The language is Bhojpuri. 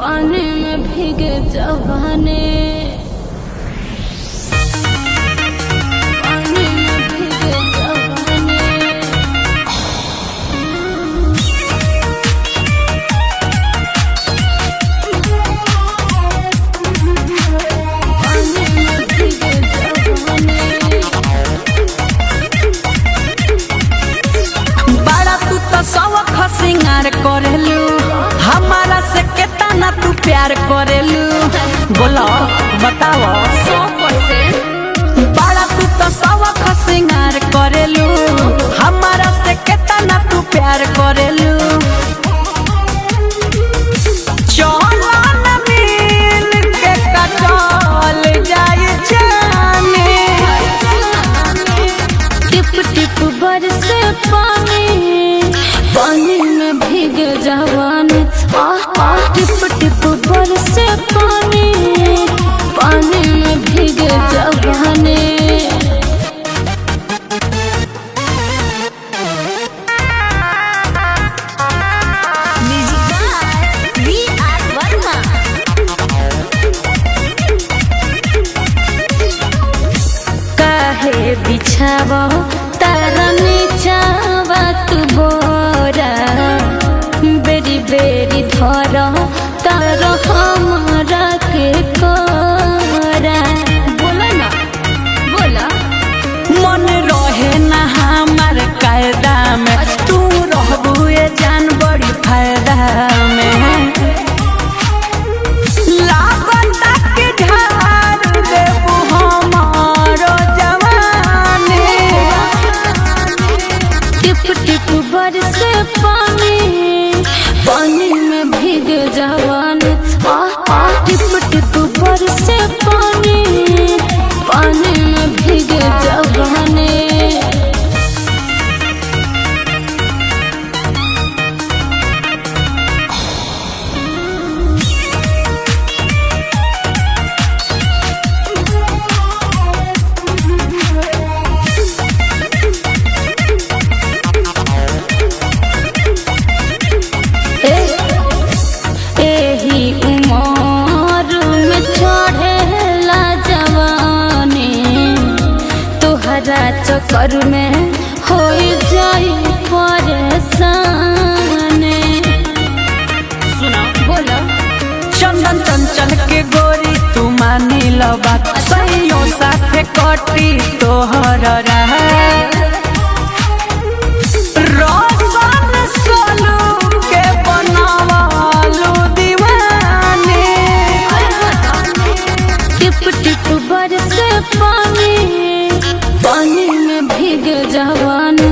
पानी में भीगे जवानी सिंगार करेलू हमारा से केतना तू प्यार करेलू बोलो बताओ 100% बड़ा तू तो सबक सिंगार करेलू हमारा से केतना तू प्यार करेलू चलो न मिल के कटल जाए जाने टिप टिप बरसे पानी में भीगे जवानी टिप टिप बरसे पानी में भीगे जवानी काहे बिछावा तारा नीचावा तू बोरा बेरी बेरी धरा तारा हमारा के कोरा बोला ना बोला मन रहे ना हमार कायदा में तू रहबू ये जान बड़ी फायदा में लागता के ढार देबू हमारो जवानी टिप टिप बरसे पानी में भीगे जवानी टिप टिप बरसे पानी में भीगे जवानी चक्कर में हो जाई परेशान सुना बोला चंदन चंचल के गोरी तू मानी लो बात सहियों साथे कटी तोहर रहा रोशन सोलू के बनावालू दीवानी टिप टिप बरसे पानी में भीगे जवानी